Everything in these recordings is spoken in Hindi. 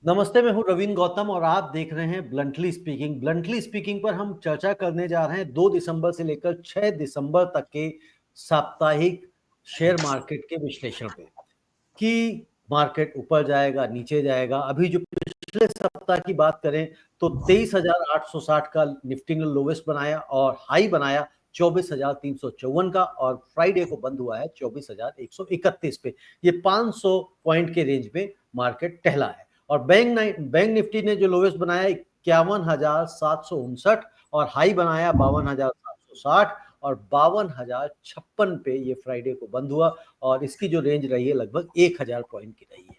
नमस्ते, मैं हूं रवीन गौतम और आप देख रहे हैं ब्लंटली स्पीकिंग। ब्लंटली स्पीकिंग पर हम चर्चा करने जा रहे हैं 2 दिसंबर से लेकर 6 दिसंबर तक के साप्ताहिक शेयर मार्केट के विश्लेषण पे कि मार्केट ऊपर जाएगा, नीचे जाएगा। अभी जो पिछले सप्ताह की बात करें तो 23,860 का निफ्टी ने लोवेस्ट बनाया और हाई बनाया 24,354 का, और फ्राइडे को बंद हुआ है 24,131 पे। ये 500 पॉइंट के रेंज में मार्केट टहला है। और बैंक निफ्टी ने जो लोवेस्ट बनाया 51,759 और हाई बनाया 52,760 और 52,056 पे ये फ्राइडे को बंद हुआ, और इसकी जो रेंज रही है लगभग 1,000 पॉइंट की रही है।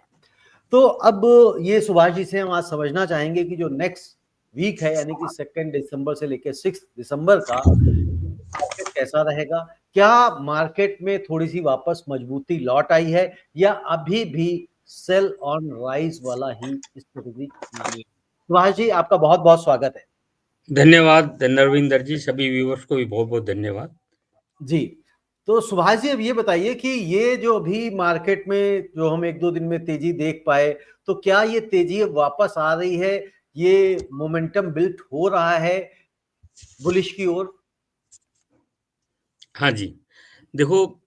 तो अब ये सुभाष जी से हम आज समझना चाहेंगे कि जो नेक्स्ट वीक है, यानी कि 2 दिसंबर से लेकर 6 दिसंबर का मार्केट कैसा रहेगा। क्या मार्केट में थोड़ी सी वापस मजबूती लौट आई है या अभी भी सेल ऑन राइज वाला ही स्थिति मानी। सुभाष जी, आपका बहुत बहुत स्वागत है। धन्यवाद नरविंदर जी, सभी व्यूअर्स को भी बहुत बहुत धन्यवाद। जी, तो सुभाष जी अब ये बताइए कि ये जो अभी मार्केट में जो हम 1-2 दिन में तेजी देख पाए, तो क्या ये तेजी अब वापस आ रही है, ये मोमेंटम बिल्ड हो रहा है बुलिश की ओर? हाँ जी, देखो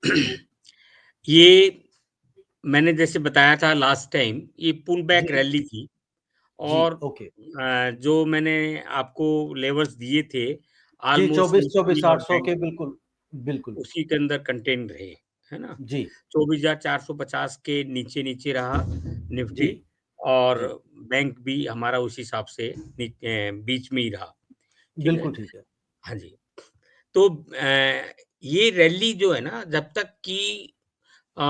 ये मैंने जैसे बताया था लास्ट टाइम, ये पुल बैक जी रैली थी जी, और ओके। जो मैंने आपको लेवल्स दिए थे जी, ऑलमोस्ट 24 निफ्टी और 800 बैंक के बिल्कुल बिल्कुल। उसी के अंदर कंटेन रहे, है ना? जी 24,450 के नीचे रहा जी निफ्टी और जी, बैंक भी हमारा उस हिसाब से बीच में ही रहा, ठीक है? बिल्कुल ठीक है। हाँ जी। तो ये रैली जो है ना, जब तक कि अ,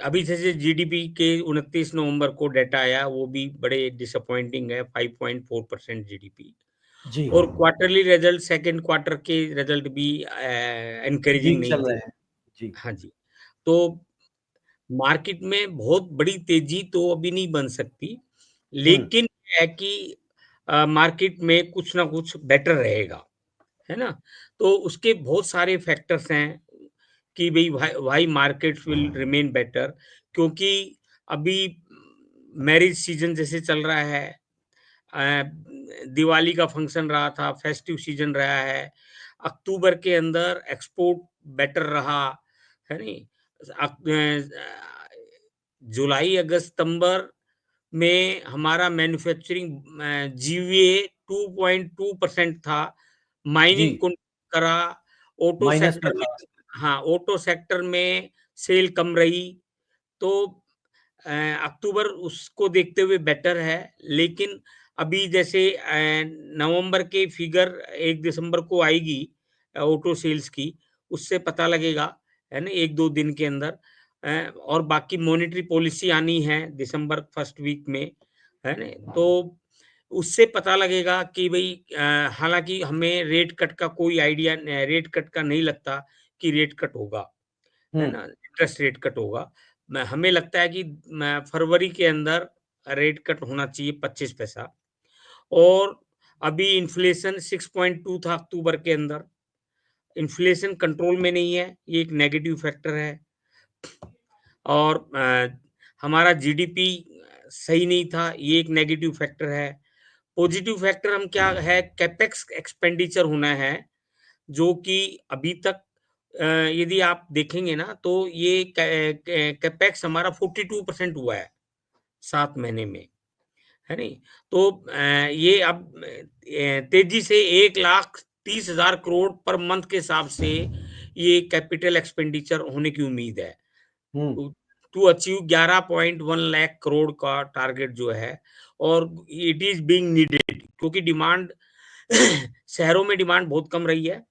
अभी जैसे जीडीपी के 29 नवंबर को डेटा आया, वो भी बड़े डिसअपॉइंटिंग है, 5.4% जीडीपी। जी, और क्वार्टरली रिजल्ट, सेकंड क्वार्टर के रिजल्ट भी एनकरेजिंग वीक नहीं चल रहे थे। हैं। जी, हाँ जी। तो मार्केट में बहुत बड़ी तेजी तो अभी नहीं बन सकती, हुँ, लेकिन है कि मार्केट में कुछ ना कुछ बेटर रहेगा, है ना? तो उसके बहुत सारे फैक्टर्स हैं कि भई why markets will remain better, क्योंकि अभी मैरिज सीज़न जैसे चल रहा है, अ, दिवाली का फंक्शन रहा था, फेस्टिव सीज़न रहा है, अक्टूबर के अंदर एक्सपोर्ट बेटर रहा, है नहीं? जुलाई, अगस्त, सितंबर में हमारा मैन्युफैक्चरिंग जीवीए 2.2% था, जी, माइनिंग करा, ऑटो माइनस में सेक्टर में, था। हाँ, ऑटो सेक्टर में सेल कम रही, तो अ, अक्टूबर उसको देखते हुए बेटर है, लेकिन अभी जैसे नवंबर के फिगर 1 दिसंबर को आएगी ऑटो सेल्स की, उससे पता लगेगा, है ना? 1-2 दिन के अंदर और बाकी मॉनेटरी पॉलिसी आनी है दिसंबर फर्स्ट वीक में, है ना? तो उससे पता लगेगा कि भई हालाँकि हमें रेट कट का कोई आइडिया रेट कट का नहीं लगता कि रेट कट होगा, है हुँ, ना? इंटरेस्ट रेट कट होगा। मैं हमें लगता है कि फरवरी के अंदर रेट कट होना चाहिए 25 पैसा और अभी इन्फ्लेशन 6.2 था अक्टूबर के अंदर। इन्फ्लेशन कंट्रोल में नहीं है, ये एक नेगेटिव फैक्टर है और हमारा जीडीपी सही नहीं था, ये एक नेगेटिव फैक्टर है। पॉजिटिव फैक्टर हम क्या है, कैपेक्स एक्सपेंडिचर होना है, जो कि अभी तक यदि आप देखेंगे ना तो ये कैपेक्स हमारा 42% हुआ है 7 महीने में, है नहीं? तो ये अब तेजी से 1,30,000 करोड़ पर मंथ के हिसाब से ये कैपिटल एक्सपेंडिचर होने की उम्मीद है। Hmm, to to achieve 11.1 lakh crore का टारगेट जो है और इट इज़ बीइंग नीडेड, क्योंकि डिमांड शहरों में डिमांड बहुत कम रही है।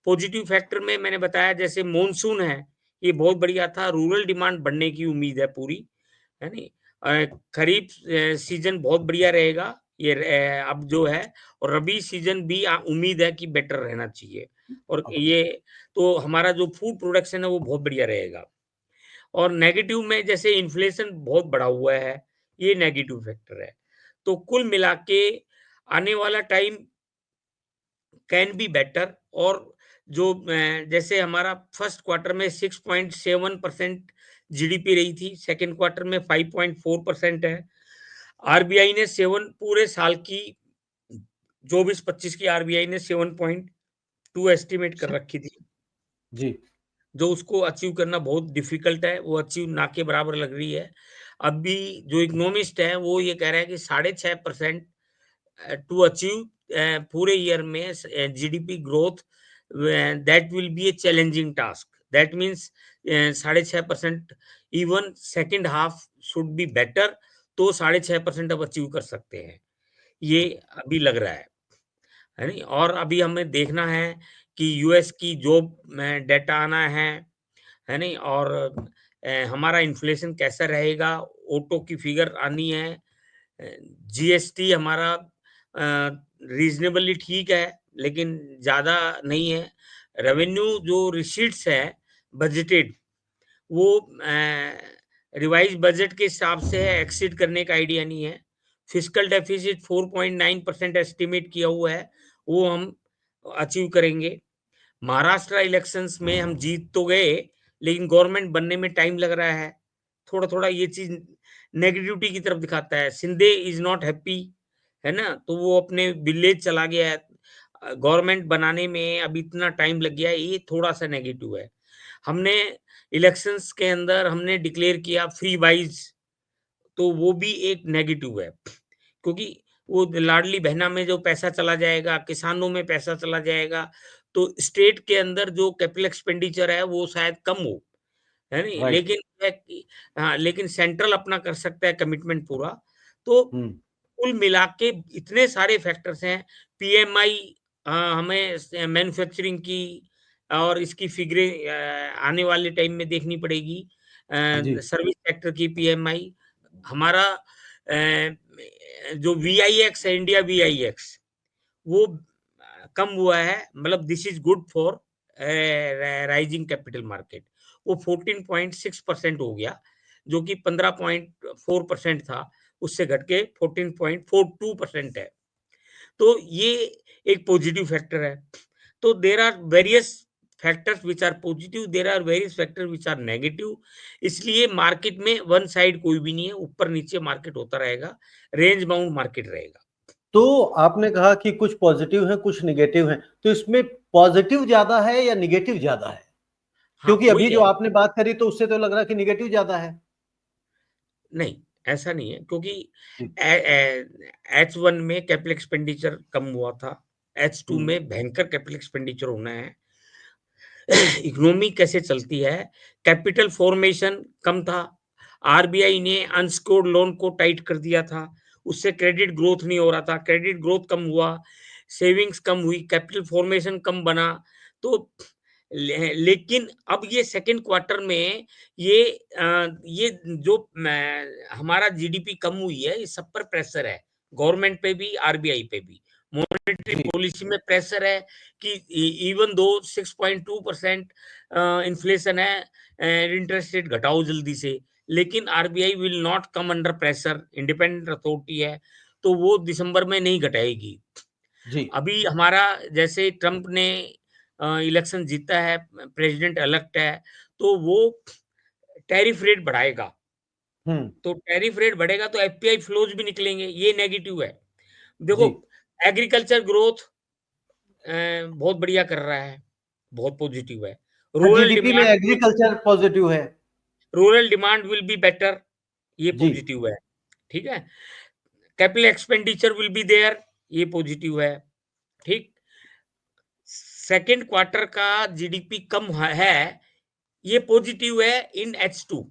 पॉजिटिव फैक्टर में मैंने बताया जैसे मॉनसून है, ये बहुत बढ़िया था, रूरल डिमांड बढ़ने की उम्मीद है पूरी, है नहीं? खरीफ सीज़न बहुत बढ़िया रहेगा, ये अब जो है और रबी सीज़न भी उम्मीद है कि बेटर रहना चाहिए और ओके। ये तो हमारा जो फूड प्रोडक्शन है वो बहुत बढ़िया रहेगा। और नेगेटिव में जैसे इन्फ्लेशन बहुत बढ़ा हुआ है, ये नेगेटिव फैक्टर है। तो कुल मिला के आने वाला टाइम कैन बी बेटर और जो जैसे हमारा फर्स्ट क्वार्टर में 6.7% जीडीपी रही थी, सेकंड क्वार्टर में 5.4% है। आरबीआई ने 7 पूरे साल की 24-25 की आरबीआई ने 7.2 एस्टिमेट कर स रखी थी, जी। जो उसको अचीव करना बहुत डिफ़िकल्ट है, वो अचीव ना के बराबर लग रही है। अभी जो इकोनॉमिस्ट हैं, वो ये कह रहे हैं कि 6.5% to achieve पूरे ईयर में GDP growth that will be A challenging task that means 6.5% even second half should be better तो 6.5% अब अचीव कर सकते हैं ये अभी लग रहा है नहीं और अभी हमें देखना है कि यूएस की जॉब में डेटा आना है नहीं और हमारा इन्फ्लेशन कैसा रहेगा ऑटो की फिगर आनी है जीएसटी हमारा रीज़नेबली ठीक है, लेकिन ज़्यादा नहीं है। रेवेन्यू जो रिसीट्स है बजटेड वो रिवाइज़ बजट के हिसाब से है, एक्सीड करने का आइडिया नहीं है। फिस्कल डेफिसिट 4.9% एस्टिमेट किया हुआ है, वो हम अचीव करेंगे। महाराष्ट्र इलेक्शंस में हम जीत तो गए, लेकिन गवर्नमेंट बनने में टाइम लग रहा है। थोड़ा-थोड़ा ये चीज़ नेगेटिविटी की तरफ दिखाता है। शिंदे इज़ नॉट हैप्पी, है ना? तो वो अपने विलेज चला गया है। गवर्नमेंट बनाने में अब इतना टाइम लग गया है, ये थोड़ा-सा नेगेटिव है। हमने इलेक्शंस के अंदर हमने डिक्लेयर किया फ्री वाइज़, तो वो भी एक नेगेटिव है। क्योंकि वो लाडली बहना में जो पैसा चला जाएगा, किसानों में पैसा चला जाएगा, तो स्टेट के अंदर जो कैपिटल एक्सपेंडिचर है, वो शायद कम हो, है नहीं? राइट। लेकिन है कि हाँ, लेकिन सेंट्रल अपना कर सकता है कमिटमेंट पूरा। तो हुँ। कुल मिला के इतने सारे फैक्टर्स हैं, पीएमआई हमें मैन्युफैक्चरिंग की और इसकी फिगरें आने वाले टाइम में देखनी पड़ेगी। जी। सर्विस सेक्टर की पीएमआई हमारा जो वीआईएक्स है, इंडिया वीआईएक्स वो कम हुआ है मतलब this is good for rising capital market वो 14.6% हो गया जो कि 15.4% था उससे घट के 14.42% है तो ये एक पॉजिटिव फैक्टर है तो there are various factors which are positive there are various factor which are negative इसलिए मार्केट में वन साइड कोई भी नहीं है ऊपर नीचे मार्केट होता रहेगा रेंज बाउंड मार्केट रहेगा तो आपने कहा कि कुछ पॉजिटिव हैं, कुछ नेगेटिव हैं, तो इसमें पॉजिटिव ज़्यादा है या नेगेटिव ज़्यादा है? हाँ क्योंकि वही अभी जो है आपने बात करी तो उससे तो लग रहा है कि नेगेटिव ज़्यादा है। नहीं, ऐसा नहीं है क्योंकि जी। H1 में कैपिटल एक्सपेंडिचर कम हुआ था, H2 हुँ। में भयंकर कैपिटल एक्सपेंडिचर होना है। इकोनॉमी कैसे चलती है, कैपिटल फॉर्मेशन कम था, आरबीआई ने अनसिक्योर्ड लोन को टाइट कर दिया था, उससे क्रेडिट ग्रोथ नहीं हो रहा था, क्रेडिट ग्रोथ कम हुआ, सेविंग्स कम हुई, कैपिटल फॉर्मेशन कम बना, तो लेकिन अब ये सेकंड क्वार्टर में ये ये जो हमारा जीडीपी कम हुई है, इस सब पर प्रेशर है, गवर्नमेंट पे भी, आरबीआई पे भी। मॉनेटरी जी। पॉलिसी में प्रेशर है कि इवन दो 6.2% इन्फ्लेशन है इंटरेस्ट रेट घटाओ जल्दी से लेकिन RBI will not come under pressure independent authority है तो वो दिसंबर में नहीं घटाएगी जी। अभी हमारा जैसे ट्रम्प ने इलेक्शन जीता है प्रेसिडेंट इलेक्ट है तो वो टैरिफ रेट बढ़ाएगा हुँ। तो टैरिफ रेट बढ़ेगा तो एफपीआई फ्लोज भी निकलेंगे ये नेगेटिव है देखो जी। एग्रीकल्चर ग्रोथ बहुत बढ़िया कर रहा है, बहुत पॉजिटिव है। हाँ, रूरल जीडीपी में डिमांड विल एग्रीकल्चर पॉजिटिव है। बी बेटर, ये जी। पॉजिटिव है, ठीक है? Capital expenditure will be there, ये पॉजिटिव है, ठीक? सेकंड क्वार्टर का जीडीपी कम है, ये पॉजिटिव है इन H2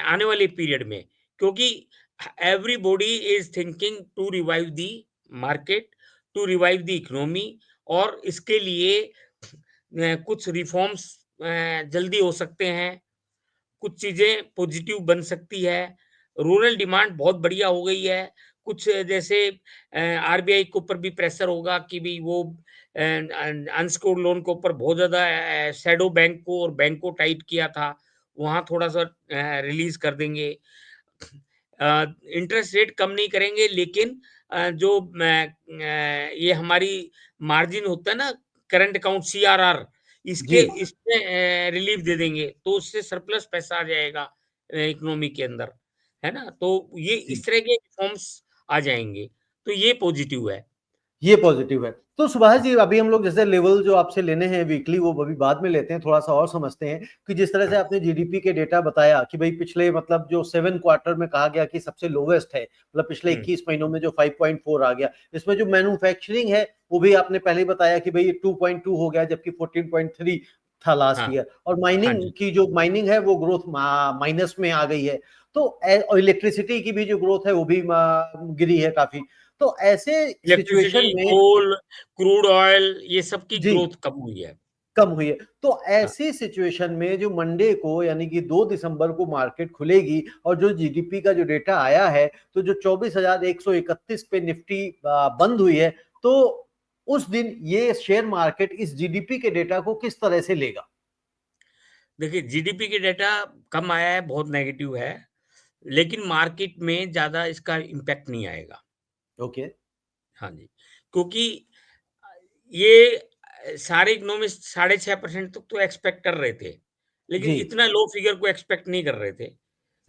आने वाले पीरियड में क्योंकि everybody is thinking to revive the market to revive the economy और इसके लिए कुछ रिफॉर्म्स जल्दी हो सकते हैं कुछ चीजें पॉजिटिव बन सकती है रूरल डिमांड बहुत बढ़िया हो गई है कुछ जैसे आरबीआई के ऊपर भी प्रेशर होगा कि भी वो अनसिक्योर्ड लोन के ऊपर बहुत ज्यादा शैडो बैंक को और बैंक को टाइट किया था वहां थोड़ा सा रिलीज कर देंगे इंटरेस्ट रेट कम नहीं करेंगे लेकिन जो ये हमारी मार्जिन होता है ना करंट अकाउंट सीआरआर इसके जी। इसमें रिलीफ दे देंगे तो उससे सरप्लस पैसा आ जाएगा इकोनॉमी के अंदर है ना? तो ये जी। इस तरह के रिफ़ॉर्म्स आ जाएँगे, तो ये पॉज़िटिव है। ये पॉजिटिव है। तो सुभाष जी, अभी हम लोग जैसे लेवल जो आपसे लेने हैं वीकली, वो अभी बाद में लेते हैं, थोड़ा-सा और समझते हैं कि जिस तरह से हाँ, आपने जीडीपी के डेटा बताया कि भई पिछले मतलब जो 7 क्वार्टर में कहा गया कि सबसे लोवेस्ट है, मतलब पिछले हुँ, 21 महीनों में जो 5.4 आ गया। इसमें जो मैन्युफैक्चरिंग है, वो भी आपने पहले ही बताया कि भई 2.2 हो गया, जबकि 14.3 था लास्ट हाँ, ईयर, और हाँ माइनिंग जी। की जो माइनिंग है, वो ग्रोथ माइनस में आ गई है। तो और इलेक्ट्रिसिटी की भी जो ग्रोथ है, वो भी गिरी है काफ़ी। तो ऐसे इलेक्ट्रिसिटी, सिचुएशन में कोल, क्रूड ऑयल ये सब की जी, ग्रोथ कम हुई है। कम हुई है। तो हाँ, ऐसी सिचुएशन में जो मंडे को यानी कि 2 दिसंबर को मार्केट खुलेगी और जो जीडीपी का जो डेटा आया है, तो जो 24,131 पे निफ्टी बंद हुई है, तो उस दिन ये शेयर मार्केट इस जीडीपी के डेटा को किस तरह से लेगा? देखिए जीडीपी के डेटा कम आया है, बहुत नेगेटिव है, लेकिन मार्केट में ज़्यादा इसका इम्पैक्ट नहीं आएगा। ओके, हाँ जी, क्योंकि ये सारे इकोनॉमिस्ट 6.5% तक तो एक्सपेक्ट कर रहे थे, लेकिन जी, इतना लो फिगर को एक्सपेक्ट नहीं कर रहे थे।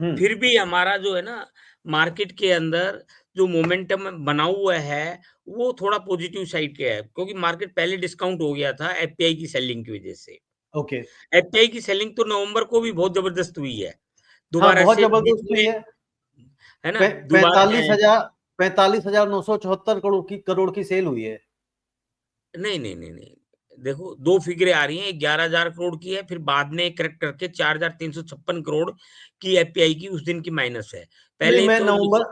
हुँ, फिर भी हमारा जो है ना मार्केट के अंदर जो मोमेंटम बना हुआ है, वो थोड़ा पॉजिटिव साइड के है, क्योंकि मार्केट पहले डिस्काउंट हो गया था एफपीआई की सेलिंग की वजह से। ओके। एफपीआई की सेलिंग तो नवंबर को भी बहुत ज़बरदस्त हुई है। हाँ, दोबारा बहुत से वीक ज़बरदस्त हुई में है। है ना? पै दोबारा 45,974 करोड़ की सेल हुई है। नहीं, नहीं, नहीं, नहीं। देखो 2 फ़िगरें आ रही हैं, 11,000 करोड़ की है, फिर बाद में करेक्ट करके 4,356 करोड़ की एफपीआई की उस दिन की माइनस है। नहीं, पहले तो देखिए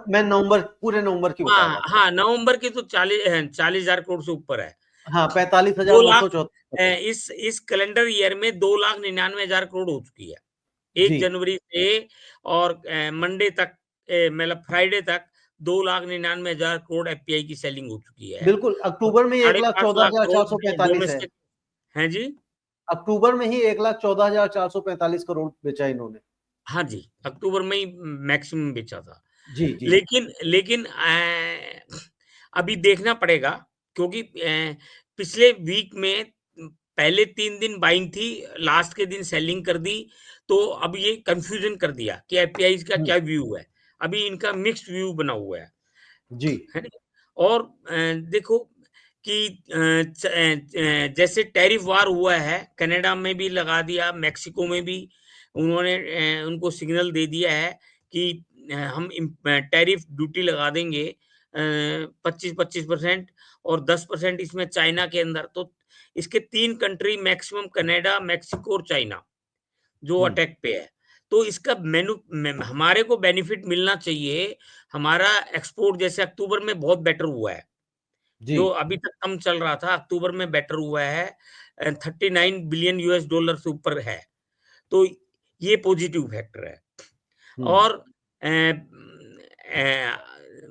मैं नवंबर पूरे नवंबर की बता हाँ, रहा था। हाँ, नवंबर की तो 40,000 करोड़ से ऊपर है। हाँ, 2 लाख 45,974 इस कैलेंडर ईयर में 2,99,000 करोड़ हो चुकी है। 1 जी, जनवरी से और मंडे तक मतलब फ्राइडे तक 2,99,000 करोड़ एफपीआई की सेलिंग हो चुकी है। बिल्कुल, और अक्टूबर में ही साढ़े 5 लाख करोड़ 1,14,445 है। डोमेस्टिक हैं जी? अक्टूबर में ही 1,14,445 करोड़ बेचा इन्होंने। हाँ जी, अक्टूबर में ही मैक्सिमम बेचा था। जी, जी। लेकिन अभी देखना पड़ेगा क्योंकि पिछले वीक में पहले 3 दिन बाइंग थी, लास्ट के दिन सेलिंग कर दी, तो अब ये कन्फ्यूज़न कर दिया कि एफपीआईज़ का हुँ, क्या व्यू है। अभी इनका मिक्स्ड व्यू बना हुआ जी, है ना? और देखो कि जैसे टैरिफ वार हुआ है, कनाडा में भी लगा दिया, मेक्सिको में भी उन्होंने उनको सिग्नल दे दिया है कि हम टैरिफ ड्यूटी लगा देंगे 25-25% और 10% इसमें चाइना के अंदर। तो इसके 3 कंट्री मैक्सिमम कनाडा, मेक्सिको और चाइना जो हुँ, अटैक पे है। तो इसका हमारे को बेनिफिट मिलना चाहिए। हमारा एक्सपोर्ट जैसे अक्टूबर में बहुत बेटर हुआ है। जी, जो अभी तक कम चल रहा था, अक्टूबर में बेटर हुआ है। 39 बिलियन यूएस डॉलर से ऊपर है। तो ये पॉजिटिव फैक्टर है। हुँ, और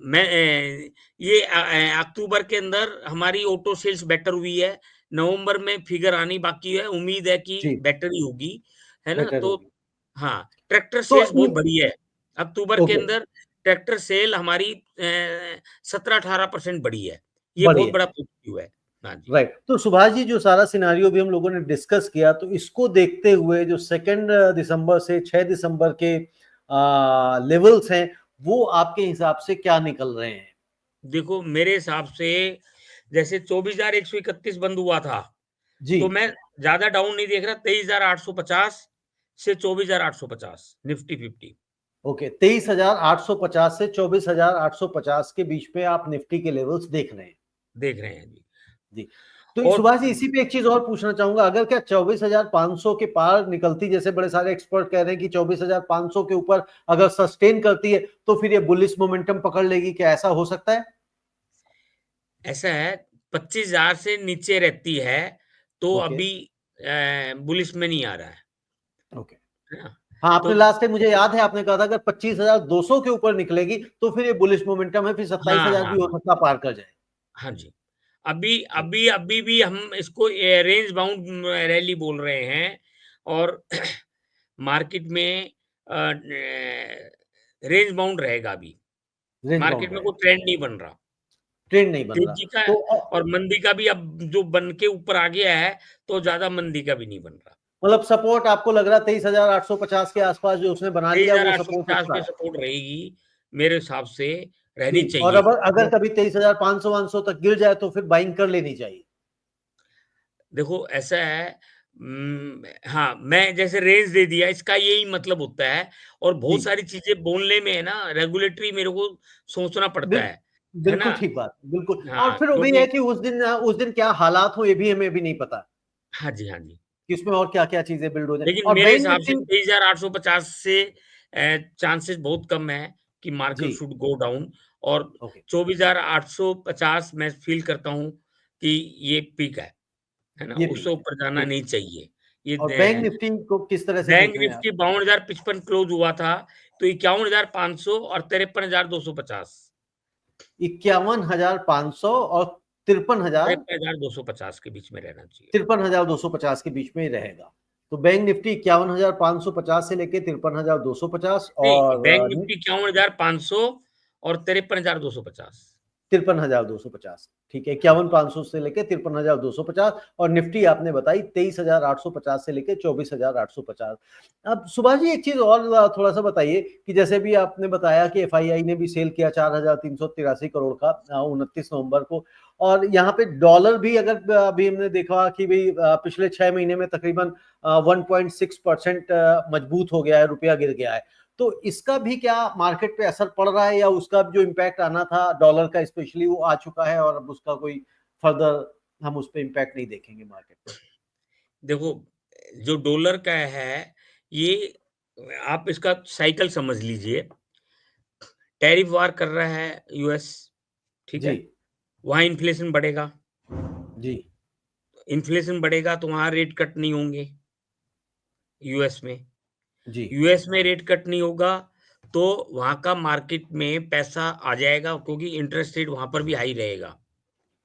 मैं अक्टूबर के अंदर हमारी ऑटो सेल्स बेटर हुई है। नवंबर में फिगर आनी बाकी है, उम्मीद है कि जी, बेटर ही होगी, है ना? बेटर तो होगी। हाँ, ट्रैक्टर तो सेल्स बहुत बढ़ी है। अक्टूबर के ओके, अंदर ट्रैक्टर सेल हमारी 17-18% बढ़ी है। ये बहुत बढ़िया। बड़ा पॉजिटिव है। हाँ जी। राइट। तो सुभाष जी, जो सारा सिनेरियो भी हम लोगों ने डिस्कस किया, तो इसको देखते हुए जो 2 दिसंबर से 6 दिसंबर के लेवल्स हैं, वो आपके हिसाब से क्या निकल रहे हैं? देखो मेरे हिसाब से जैसे 24,131 बंद हुआ था, जी, तो मैं ज़्यादा डाउन नहीं देख रहा 23,850 से 24,850 निफ्टी 50 ओके, 23,850 से 24,850 के बीच में आप निफ्टी के लेवल्स देख रहे हैं। देख रहे हैं जी। जी। तो और सुभाष जी, इसी पे एक चीज़ और पूछना चाहूँगा, अगर क्या 24,500 के पार निकलती, जैसे बड़े सारे एक्सपर्ट कह रहे हैं कि 24,500 के ऊपर अगर सस्टेन करती है, तो फिर ये बुलिश मोमेंटम पकड़ लेगी, क्या ऐसा हो सकता है? ऐसा है 25,000 से नीचे रहती है, तो ओके, अभी बुलिश में नहीं आ रहा ओके। है ना? हाँ, तो आपने लास्ट टाइम मुझे याद है आपने कहा था अगर 25,200 के ऊपर निकलेगी, तो फिर ये बुलिश मोमेंटम है, फिर हाँ, 27,000 भी हाँ, हो हाँ। सकता है पार कर जाए। हाँ जी। अभी भी हम इसको रेंज बाउंड रैली बोल रहे हैं और मार्केट में रेंज बाउंड रहेगा अभी। रेंज मार्केट बाउंड में रहेगा, कोई ट्रेंड नहीं बन रहा। ट्रेंड नहीं बन रहा। तेजी का तो और मंदी का भी अब जो बन के ऊपर आ गया है, तो ज़्यादा मंदी का भी नहीं बन रहा। मतलब सपोर्ट आपको लग रहा है 23,850 के आसपास जो उसने बना लिया वो सपोर्ट 23,850 अच्छा पे है। सपोर्ट रहेगी, मेरे हिसाब से जी, रहनी और चाहिए। अब अगर कभी 23,500 500 तक गिर जाए तो फिर बाइंग कर लेनी चाहिए। देखो ऐसा है, हाँ, मैं जैसे रेंज दे दिया इसका यही मतलब होता है, और जी, बहुत सारी चीज़ें बोलने में है ना रेगुलेटरी मेरे को सोचना पड़ता बिल है ना? बिल्कुल ठीक बात, बिल्कुल। और हाँ, फिर वो भी है क्योंकि कि उस दिन क्या हालात हो ये भी हमें भी नहीं पता, हाँ जी, हाँ जी। कि उसमें और क्या-क्या चीज़ें बिल्ड हो जाएँ लेकिन और मेरे बैंक हिसाब से निफ्टी 23,850 से चांसेस बहुत कम है कि जी, मार्केट शुड गो डाउन, और ओके, 24,850 मैं फ़ील करता हूँ कि ये पीक है ना? ये उससे पीक है, ऊपर जाना ठीक। नहीं चाहिए। ये और बैंक द निफ्टी को किस तरह से बैंक देख रहे हैं आप? निफ्टी 52,055 क्लोज़ हुआ था, तो 51,500 और 53,250, 51,500 और 53,000 53,250 के बीच में रहना चाहिए। 53,250 के बीच में ही रहेगा। तो बैंक निफ्टी 51,550 से लेके 53,250 नहीं, और बैंक निफ्टी 51,500 और 53,250। 53,250 ठीक है, हाँ, 51,500 से लेके 53,250 और निफ्टी आपने बताई 23,850 से लेके 24,850। अब सुभाष जी एक चीज और थोड़ा सा बताइए कि जैसे भी आपने बताया कि एफआईआई ने भी सेल किया 4,383 करोड़ का 29 नवंबर को, और यहाँ पे डॉलर भी अगर अभी हमने देखा कि भाई पिछले 6 महीने में तकरीबन 1.6% मजबूत हो गया है, रुपया गिर गया है। तो इसका भी क्या मार्केट पे असर पड़ रहा है या उसका जो इम्पैक्ट आना था डॉलर का स्पेशली वो आ चुका है और अब उसका कोई फर्दर हम उस पर इम्पैक्ट नहीं देखेंगे मार्केट पे? देखो, जो डॉलर का है, ये आप इसका साइकिल समझ लीजिए। टैरिफ वार कर रहा है यूएस, ठीक जी, है? वहाँ इन्फ्लेशन बढ़ेगा, जी, इन्फ्लेशन बढ़ेगा तो वहाँ रेट कट नहीं होंगे यूएस में। जी, यूएस में रेट कट नहीं होगा, तो वहाँ का मार्केट में पैसा आ जाएगा, क्योंकि इंटरेस्ट रेट वहाँ पर भी हाई रहेगा,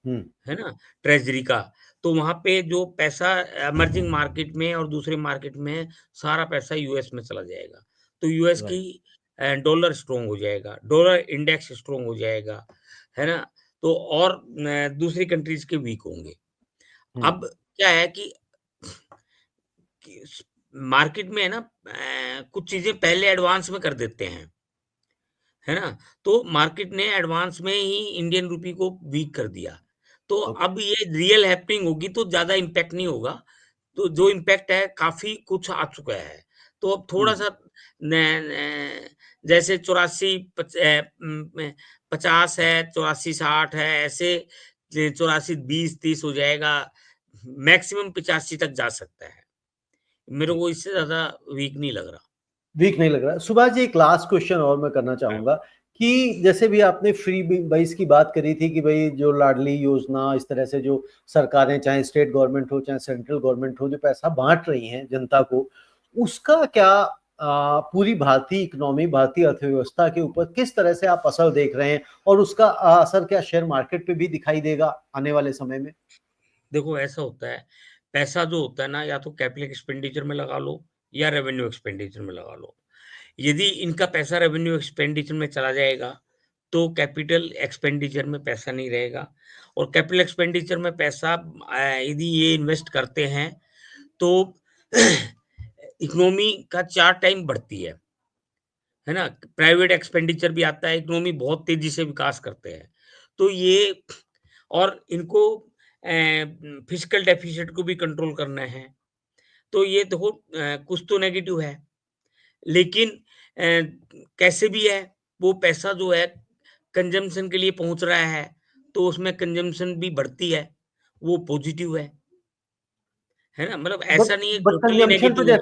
हुँ, है ना? ट्रेज़री का। तो वहाँ पे जो पैसा इमर्जिंग मार्केट में और दूसरे मार्केट में सारा पैसा यूएस में चला जाएगा। तो यूएस की राइट, डॉलर स्ट्रॉन्ग हो जाएगा, डॉलर इंडेक्स स्ट्रॉन्ग हो जाएगा, है ना? तो और दूसरी कंट्रीज़ के वीक होंगे। हुँ, अब क्या है कि मार्केट में है ना, कुछ चीज़ें पहले एडवांस में कर देते हैं, है ना? तो मार्केट ने एडवांस में ही इंडियन रूपी को वीक कर दिया। तो ओके, अब ये रियल हैपनिंग होगी तो ज़्यादा इम्पैक्ट नहीं होगा। तो जो इम्पैक्ट है काफ़ी कुछ आ चुका है। तो अब हुँ, थोड़ा-सा न न जैसे 84 50 है, 84-60 है, ऐसे 84 20-30 हो जाएगा। मैक्सिमम 85 तक जा सकता है। मेरे ठीक। को इससे ज़्यादा वीक नहीं लग रहा। वीक नहीं लग रहा। सुभाष जी एक लास्ट क्वेश्चन और मैं करना हाँ, चाहूँगा कि जैसे भी आपने फ्री वाइज़ की बात करी थी कि भई जो लाडली योजना इस तरह से जो सरकारें चाहे स्टेट गवर्नमेंट हो, चाहे सेंट्रल गवर्नमेंट हो, जो पैसा बाँट रही हैं जनता को, उसका क्या पूरी भारतीय इकोनॉमी, भारतीय अर्थव्यवस्था के ऊपर किस तरह से आप असर देख रहे हैं? और उसका असर क्या शेयर मार्केट पे भी दिखाई देगा आने वाले समय में? देखो ऐसा होता है, पैसा जो होता है ना या तो कैपिटल एक्सपेंडिचर में लगा लो या रेवेन्यू एक्सपेंडिचर में लगा लो। यदि इनका पैसा रेवेन्यू एक्सपेंडिचर में चला जाएगा, तो कैपिटल एक्सपेंडिचर में पैसा नहीं रहेगा, और कैपिटल एक्सपेंडिचर में पैसा यदि ये इन्वेस्ट करते हैं, तो इकोनॉमी का 4 टाइम बढ़ती है ना? प्राइवेट एक्सपेंडिचर भी आता है, इकोनॉमी बहुत तेज़ी से विकास करते हैं। तो ये और इनको फिस्कल डेफिसिट को भी कंट्रोल करना है। तो ये देखो कुछ तो नेगेटिव है, लेकिन कैसे भी है, वो पैसा जो है कंज़म्पशन के लिए पहुँच रहा है, तो उसमें कंज़म्पशन भी बढ़ती है, वो पॉज़िटिव है ना? मतलब बट ऐसा नहीं है बट टोटली नेगेटिव है।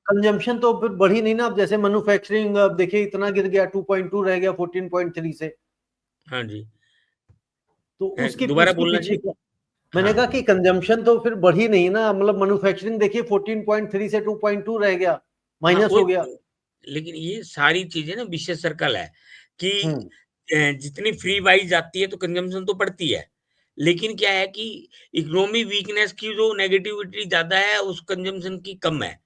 कंजम्पशन तो फिर बढ़ी नहीं ना। अब जैसे मैन्युफैक्चरिंग अब देखिए इतना गिर गया 2.2 रह गया 14.3 से। हाँ जी। तो उसकी दोबारा उसकी बोलना पीछे जी? क्या? मैंने हाँ। कहा कि कंजम्पशन तो फिर बढ़ी नहीं ना, मतलब मैन्युफैक्चरिंग देखिए 14.3 से 2.2 रह गया, हाँ, माइनस वही हो गया। तो। लेकिन ये सारी चीज़ें ना विशेष सर्कल है कि हम्म, जितनी फ्री वाइज़ जाती है तो कंज़म्पशन तो बढ़ती है। लेकिन क्या है कि इकोनॉमी वीकनेस की जो नेगेटिविटी ज़्यादा है, उस कंज़म्पशन की कम है।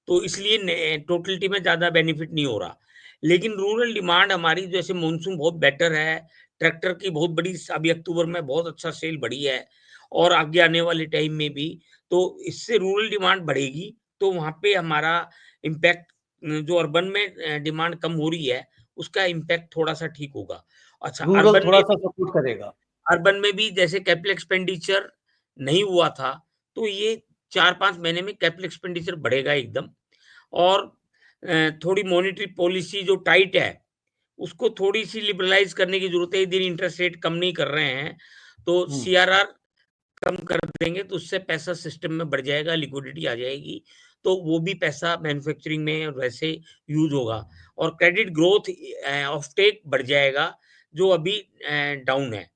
तो इसलिए टोटलिटी में ज़्यादा बेनिफिट नहीं हो रहा। लेकिन रूरल डिमांड हमारी जैसे मानसून बहुत बेटर है, ट्रैक्टर की बहुत बड़ी अभी अक्टूबर में बहुत अच्छा सेल बढ़ी है, और आगे आने वाले टाइम में भी, तो इससे रूरल डिमांड बढ़ेगी। तो वहाँ पे हमारा इम्पैक्ट जो अर्बन में डिमांड कम हो रही है, उसका इम्पैक्ट थोड़ा-सा ठीक होगा। अच्छा, रूरल थोड़ा-सा सपोर्ट करेगा। अर्बन में भी जैसे कैपिटल एक्सपेंडिचर नहीं हुआ था, तो ये 4-5 महीने में कैपिटल एक्सपेंडिचर बढ़ेगा एकदम। और थोड़ी मॉनेटरी पॉलिसी जो टाइट है, उसको थोड़ी-सी लिबरलाइज़ करने की ज़रूरत है। यदि इंटरेस्ट रेट कम नहीं कर रहे हैं, तो हुँ, सीआरआर कम कर देंगे, तो उससे पैसा सिस्टम में बढ़ जाएगा, लिक्विडिटी आ जाएगी, तो वो भी पैसा मैन्युफैक्चरिंग में वैसे यूज़ होगा। और क्रेडिट ग्रोथ ऑफटेक बढ़ जाएगा, जो अभी डाउन है।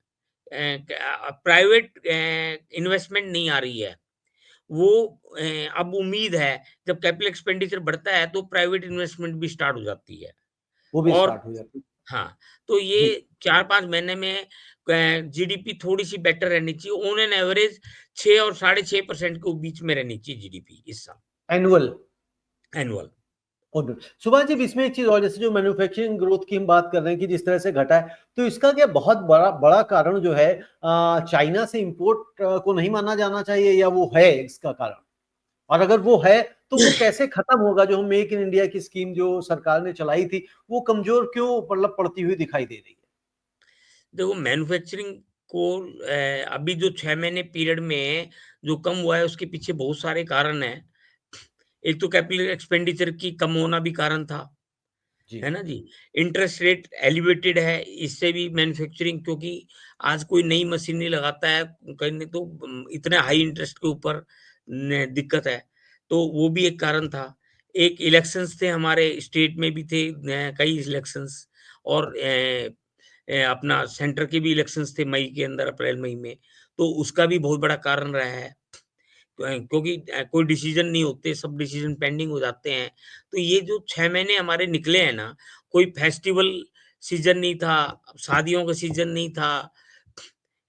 प्राइवेट इन्वेस्टमेंट नहीं आ रही है। वो अ, अब उम्मीद है, जब कैपिटल एक्सपेंडिचर बढ़ता है, तो प्राइवेट इन्वेस्टमेंट भी स्टार्ट हो जाती है। वो भी और स्टार्ट हो जाती है। हाँ, तो ये जी, 4-5 महीने में जीडीपी थोड़ी-सी बेटर रहनी चाहिए। ऑन एन एवरेज 6 और 6.5% के बीच में रहनी चाहिए जीडीपी इस साल, एनुअल। एनुअल। और सुभाष जी, इसमें एक चीज़ और, जैसे जो मैन्युफैक्चरिंग ग्रोथ की हम बात कर रहे हैं कि जिस तरह से घटा है, तो इसका क्या बहुत बड़ा बड़ा कारण जो है चाइना से इंपोर्ट को नहीं माना जाना चाहिए, या वो है इसका कारण? और अगर वो है, तो वो कैसे खत्म होगा? जो हम मेक इन इंडिया की स्कीम जो सरकार ने चलाई थी, वो कमज़ोर क्यों मतलब पड़ती हुई दिखाई दे रही है? देखो मैन्युफैक्चरिंग को अभी जो 6 महीने पीरियड में जो कम हुआ है, उसके पीछे बहुत सारे कारण हैं। एक तो कैपिटल एक्सपेंडिचर की कम होना भी कारण था। जी, है ना जी? इंटरेस्ट रेट एलिवेटेड है, इससे भी मैन्युफैक्चरिंग, क्योंकि आज कोई नई मशीन नहीं लगाता है, कहीं नहीं तो इतने हाई इंटरेस्ट के ऊपर न दिक्कत है, तो वो भी एक कारण था। एक इलेक्शंस थे हमारे स्टेट में भी थे, कई इलेक्शंस। और अपना सेंटर के भी इलेक्शंस थे मई के अंदर, अप्रैल-मई में, तो उसका भी बहुत बड़ा कारण रहा है। क्योंकि कोई डिसीजन नहीं होते, सब डिसीजन पेंडिंग हो जाते हैं। तो ये जो 6 महीने हमारे निकले हैं ना, कोई फेस्टिवल सीज़न नहीं था, शादियों का सीज़न नहीं था,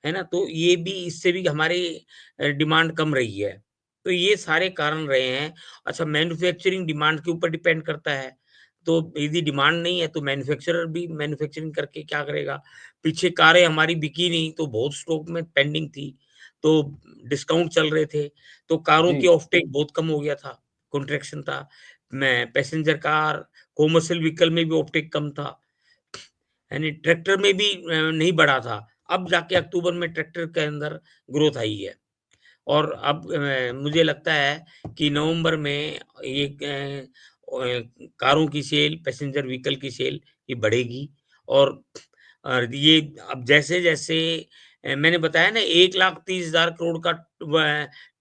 है ना? तो ये भी, इससे भी हमारी डिमांड कम रही है। तो ये सारे कारण रहे हैं। अच्छा, मैन्युफैक्चरिंग डिमांड के ऊपर डिपेंड करता है। तो यदि डिमांड नहीं है, तो मैन्युफैक्चरर भी मैन्युफैक्चरिंग करके क्या करेगा? पीछे कारें हमारी बिकी नहीं, तो बहुत स्टॉक में पेंडिंग थी, तो डिस्काउंट चल रहे थे, तो कारों की जी, ऑफटेक बहुत कम हो गया था, कॉन्ट्रैक्शन था। मैं पैसेंजर कार, कमर्शियल व्हीकल में भी ऑफटेक कम था। यानी ट्रैक्टर में भी नहीं बढ़ा था। अब जाके अक्टूबर में ट्रैक्टर के अंदर ग्रोथ आई है। और अब मुझे लगता है कि नवंबर में ये कारों की सेल, पैसेंजर व्हीकल की सेल ये बढ़ेगी। और ये अब जैसे-जैसे मैंने बताया ना, 1,30,000 करोड़ का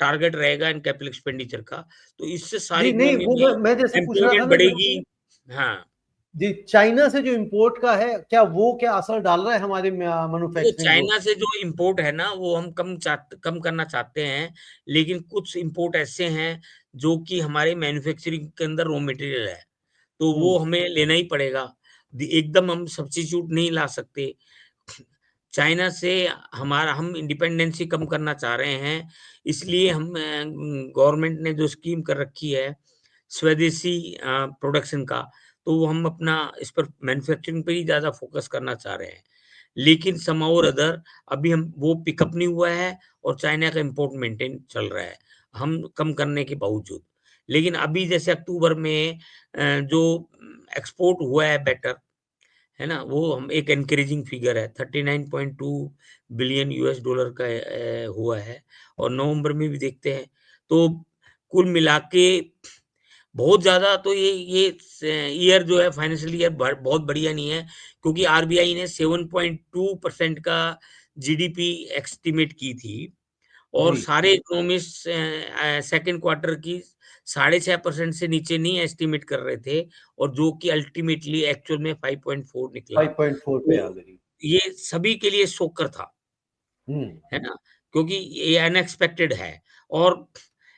टारगेट रहेगा इन कैपिटल एक्सपेंडिचर का, तो इससे सारी जी, नहीं, इकोनॉमी वो में मैं जैसे पूछ रहा था एम्प्लॉयमेंट ना जो, बढ़ेगी। हाँ। जी, चाइना से जो इम्पोर्ट का है, क्या वो क्या असर डाल रहा है हमारे देखो, मैन्युफैक्चरिंग ग्रोथ? चाइना से जो इम्पोर्ट है ना, वो हम कम करना चाहते हैं, लेकिन कुछ इम्पोर्ट ऐसे हैं जो कि हमारे मैन्युफैक्चरिंग के अंदर रॉ मटेरियल है, तो हुँ, वो हमें लेना ही पड़ेगा। एकदम हम सब्स्टिट्यूट नहीं ला सकते। चाइना से हमारा हम इंडिपेंडेंसी कम करना चाह रहे हैं, इसलिए हम गवर्नमेंट ने जो स्कीम कर रखी है स्वदेशी प्रोडक्शन का, तो वो हम अपना इस पर मैन्युफैक्चरिंग पे ही ज़्यादा फोकस करना चाह रहे हैं। लेकिन समहाउ और अदर अभी हम वो पिकअप नहीं हुआ है, और चाइना का इम्पोर्ट मेंटेन चल रहा है, हम कम करने के बावजूद। लेकिन अभी जैसे अक्टूबर में जो एक्सपोर्ट हुआ है बेटर, है ना? वो हम एक एनकरेजिंग फिगर है, 39.2 बिलियन यूएस डॉलर का हुआ है। और नवंबर में भी देखते हैं, तो कुल मिला के बहुत ज़्यादा तो ये ईयर जो है, फाइनेंशियल ईयर बहुत बढ़िया नहीं है, क्योंकि आरबीआई ने 7.2% का जीडीपी एस्टीमेट की थी, और जी, सारे इकोनॉमिस्ट सेकंड क्वार्टर की 6.5% से नीचे नहीं एस्टीमेट कर रहे थे, और जो कि अल्टीमेटली एक्चुअल में 5.4 निकला। 5.4 पे आ तो गई। ये सभी के लिए शॉकर था। हुँ, है ना? क्योंकि ये अनएक्सपेक्टेड है। और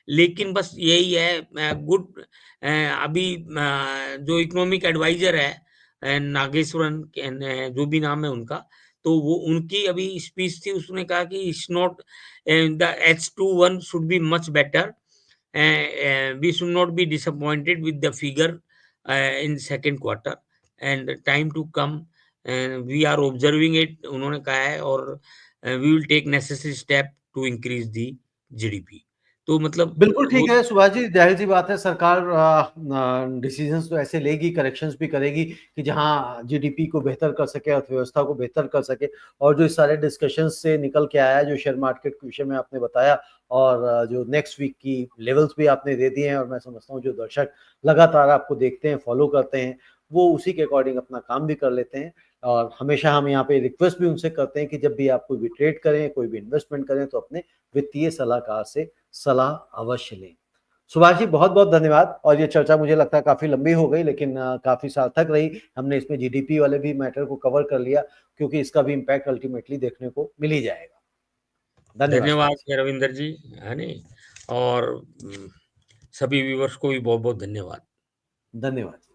लेकिन बस यही है, गुड अभी जो इकोनॉमिक एडवाइज़र है नागेश्वरन के न जो भी नाम है उनका, तो वो उनकी अभी स्पीच थी, उसने कहा कि it's not the H21 should be much better, we should not be disappointed with the figure in second quarter, and time to come, we are observing it, उन्होंने कहा है। और we will take necessary step to increase the GDP. तो मतलब बिल्कुल वो ठीक है सुभाष जी, ज़ाहिर-सी बात है सरकार डिसीज़न्स तो ऐसे लेगी, करेक्शंस भी करेगी कि जहाँ जीडीपी को बेहतर कर सके, अर्थव्यवस्था को बेहतर कर सके और जो इस सारे डिस्कशंस से निकल के आया, जो शेयर मार्केट के विषय में आपने बताया और जो नेक्स्ट वीक की लेवल्स भी आपने दे दिए हैं और मैं समझता हूँ जो दर्शक लगातार आपको देखते हैं, फॉलो करते हैं, वो उसी के अकॉर्डिंग अपना काम भी कर लेते हैं और हमेशा हम यहाँ पे रिक्वेस्ट भी उनसे करते हैं कि जब भी आप कोई भी ट्रेड करें, कोई भी इन्वेस्टमेंट करें, तो अपने वित्तीय सलाहकार से सलाह अवश्य लें। सुभाष जी बहुत-बहुत धन्यवाद और ये चर्चा मुझे लगता है काफ़ी लंबी हो गई लेकिन काफ़ी सार्थक रही। हमने इसमें जीडीपी वाले भी मैटर को कवर कर लिया क्योंकि इसका भी इम्पैक्ट अल्टीमेटली देखने को मिल ही जाएगा। धन्यवाद धन्यवाद सुभाष जी। रविंदर जी, है नहीं? और सभी व्यूअर्स को भी बहुत-बहुत धन्यवाद। धन्यवाद।